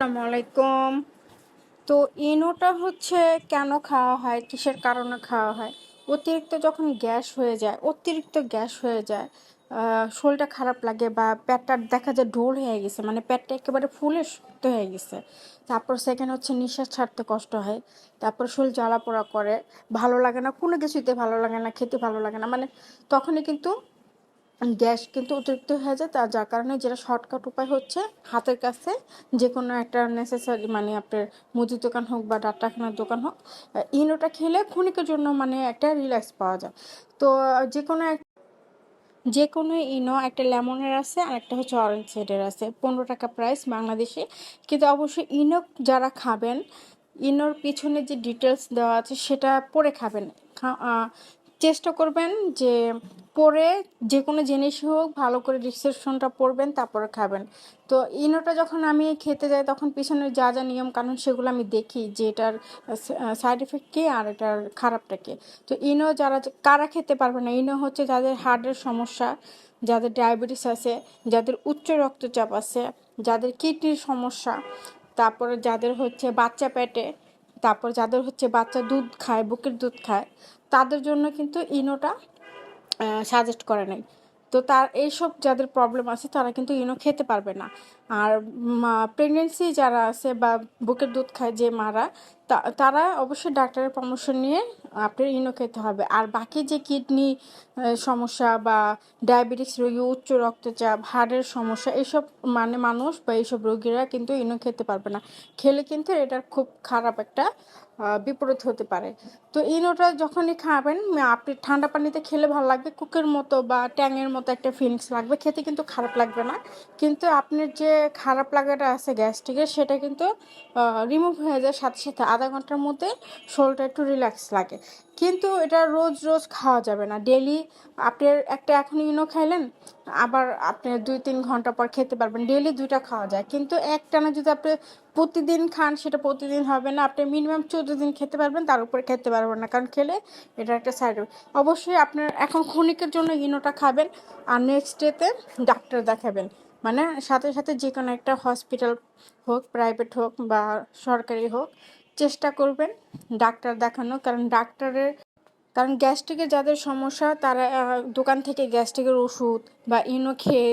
আসসালামু আলাইকুম। তো ইনোটা হচ্ছে কেন খাওয়া হয়, কিসের কারণে খাওয়া হয়? অতিরিক্ত গ্যাস হয়ে যায়, শরীরটা খারাপ লাগে বা পেটটা দেখা যায় ঢোল হয়ে গেছে, মানে পেটটা একেবারে ফুলে শক্ত হয়ে গেছে। তারপর সেকেন্ড হচ্ছে নিঃশ্বাস ছাড়তে কষ্ট হয়। তারপর শরীর জ্বালাপোড়া করে, ভালো লাগে না, কোনো কিছুতে ভালো লাগে না, খেতে ভালো লাগে না, মানে তখনই কিন্তু গ্যাস কিন্তু অতিরিক্ত হয়ে যায়। যার কারণে যেটা শর্টকাট উপায় হচ্ছে হাতের কাছে যে কোনো একটা নেসেসারি, মানে আপনার মুদির দোকান হোক বা ডাক্তারখানার দোকান হোক, ইনোটা খেলে ক্ষণিকের জন্য মানে একটা রিল্যাক্স পাওয়া যায়। তো যে কোনো ইনো, একটা লেমনের আছে আর একটা হচ্ছে অরেঞ্জ সাইডের আছে, 15 টাকা প্রাইস বাংলাদেশে। কিন্তু অবশ্যই ইনো যারা খাবেন, ইনোর পিছনে যে ডিটেলস দেওয়া আছে সেটা পড়ে খাবেন। চেষ্টা করবেন যে পরে যে কোনো জিনিস হোক ভালো করে ডিসক্রিপশনটা পড়বেন, তারপরে খাবেন। তো ইনোটা যখন আমি খেতে যাই তখন পিছনে যা যা নিয়ম কানুন সেগুলো আমি দেখি যে এটার সাইড এফেক্ট কী আর এটার খারাপটা কী। তো ইনো কারা খেতে পারবে না, ইনো হচ্ছে যাদের হার্টের সমস্যা, যাদের ডায়াবেটিস আছে, যাদের উচ্চ রক্তচাপ আছে, যাদের কিডনির সমস্যা, তারপরে যাদের হচ্ছে বাচ্চা পেটে, তারপর যাদের হচ্ছে বাচ্চা দুধ খায়, বুকের দুধ খায়, তাদের জন্য কিন্তু ইনোটা সাজেস্ট করে নাই। তো এইসব যাদের প্রবলেম আছে তারা কিন্তু ইনো খেতে পারবে না। আর প্রেগনেন্সি যারা আছে বা বুকের দুধ খায় যে মারা, তারা অবশ্যই ডাক্তারের পরামর্শ নিয়ে আপনার ইনো খেতে হবে। আর বাকি যে কিডনি সমস্যা বা ডায়াবেটিস রোগী, উচ্চ রক্তচাপ, হার্টের সমস্যা, এইসব মানে মানুষ বা এইসব রোগীরা কিন্তু ইনো খেতে পারবে না। খেলে কিন্তু এটার খুব খারাপ একটা বিপরীত হতে পারে। তো ইনোটা যখনই খাবেন, আপনি ঠান্ডা পানিতে খেলে ভালো লাগবে, কুকের মতো বা ট্যাঙের মতো একটা ফিলিংস লাগবে, খেতে কিন্তু খারাপ লাগবে না। কিন্তু আপনার যে খারাপ লাগাটা আছে গ্যাস্ট্রিকের, সেটা কিন্তু রিমুভ হয়ে যায় সাথে সাথে, আধা ঘন্টার মধ্যে শরীরটা একটু রিল্যাক্স লাগে। কিন্তু এটা রোজ রোজ খাওয়া যাবে না। ডেলি আপনার একটা এখন ইনো খাইলেন, আবার আপনি 2-3 ঘন্টা পর খেতে পারবেন, ডেলি 2টা খাওয়া যায়। কিন্তু একটানা যদি আপনি প্রতিদিন খান সেটা প্রতিদিন হবে না, আপনি মিনিমাম 14 দিন খেতে পারবেন, তার উপরে খেতে পারবেন না, কারণ খেলে এটা একটা সাইড এফেক্ট। অবশ্যই আপনার এখন ক্ষণিকের জন্য ইনোটা খাবেন আর নেক্সট ডেতে ডাক্তার দেখাবেন। মানে সাথে সাথে যে কোনো একটা হসপিটাল হোক, প্রাইভেট হোক বা সরকারি হোক, চেষ্টা করবেন ডাক্তার দেখানো। কারণ গ্যাস্ট্রিকের যাদের সমস্যা তারা দোকান থেকে গ্যাস্ট্রিকের ওষুধ বা ইনো খেয়ে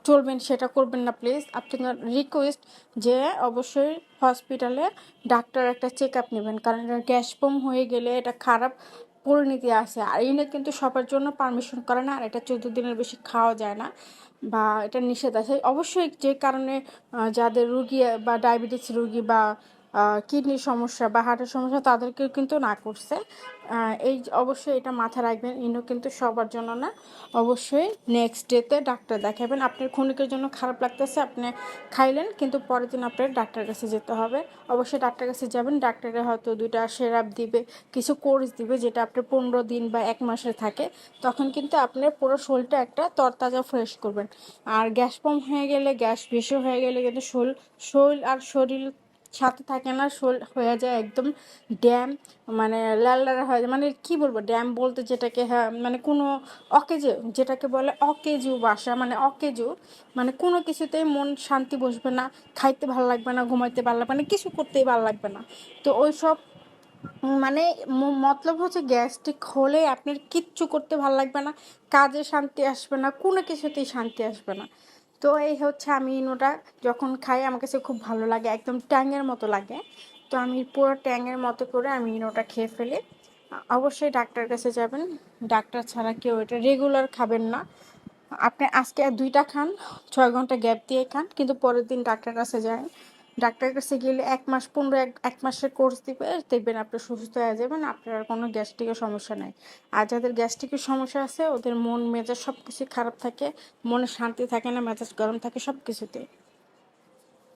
চলবেন সেটা করবেন না প্লিজ। আপনার রিকোয়েস্ট যে অবশ্যই হসপিটালে ডাক্তার একটা চেক আপ নেবেন, কারণ এটা গ্যাস ফর্ম হয়ে গেলে এটা খারাপ পরিণতি আছে। আর ইনো কিন্তু সবার জন্য পারমিশন করে না, আর এটা 14 দিনের বেশি খাওয়া যায় না বা এটা নিষেধ আছে। অবশ্যই যে কারণে যাদের রুগী বা ডায়াবেটিস রুগী বা কিডনির সমস্যা বা হার্টের সমস্যা, তাদেরকেও কিন্তু না করছে। এই অবশ্যই এটা মাথায় রাখবেন, ইনো কিন্তু সবার জন্য না। অবশ্যই নেক্সট ডেতে ডাক্তার দেখাবেন। আপনার ক্ষণিকের জন্য খারাপ লাগতেছে, আপনি খাইলেন, কিন্তু পরের দিন আপনার ডাক্তারের কাছে যেতে হবে। অবশ্যই ডাক্তারের কাছে যাবেন, ডাক্তারে হয়তো 2টা সিরাপ দিবে, কিছু কোর্স দিবে, যেটা আপনার 15 দিন বা 1 মাসের থাকে। তখন কিন্তু আপনার পুরো শরীরটা একটা তরতাজা ফ্রেশ করবেন। আর গ্যাস ফর্ম হয়ে গেলে, গ্যাস বেশি হয়ে গেলে কিন্তু শরীর সাথে থাকে না, শোল হয়ে যায় একদম ড্যাম, মানে লালডারা হয়ে যায়। মানে কি বলবো, ড্যাম বলতে যেটাকে, হ্যাঁ মানে কোনো অকেজো, যেটাকে বলে অকেজু বাসা, মানে অকেজু, মানে কোনো কিছুতেই মন শান্তি বসবে না, খাইতে ভালো লাগবে না, ঘুমাইতে ভালো লাগবে না, কিছু করতেই ভালো লাগবে না। তো ওই সব মানে মতলব হচ্ছে গ্যাস্ট্রিক হলে আপনার কিচ্ছু করতে ভালো লাগবে না, কাজে শান্তি আসবে না, কোনো কিছুতেই শান্তি আসবে না। তো এই হচ্ছে, আমি ইনোটা যখন খাই আমার কাছে খুব ভালো লাগে, একদম ট্যাঙের মতো লাগে। তো আমি পুরো ট্যাঙের মতো করে আমি ইনোটা খেয়ে ফেলি। অবশ্যই ডাক্তার কাছে যাবেন, ডাক্তার ছাড়া কেউ এটা রেগুলার খাবেন না। আপনি আজকে 2টা খান, 6 ঘন্টা গ্যাপ দিয়ে খান, কিন্তু পরের দিন ডাক্তার কাছে যান। ডাক্তারের কাছে গেলে 1 মাস 1 মাসের কোর্স দিবে, দেখবেন আপনি সুস্থ হয়ে যাবেন, আপনার আর কোনো গ্যাস্ট্রিকের সমস্যা নেই। আর যাদের গ্যাস্ট্রিকের সমস্যা আছে ওদের মন মেজাজ সব কিছু খারাপ থাকে, মনে শান্তি থাকে না, মেজাজ গরম থাকে সব কিছুতে।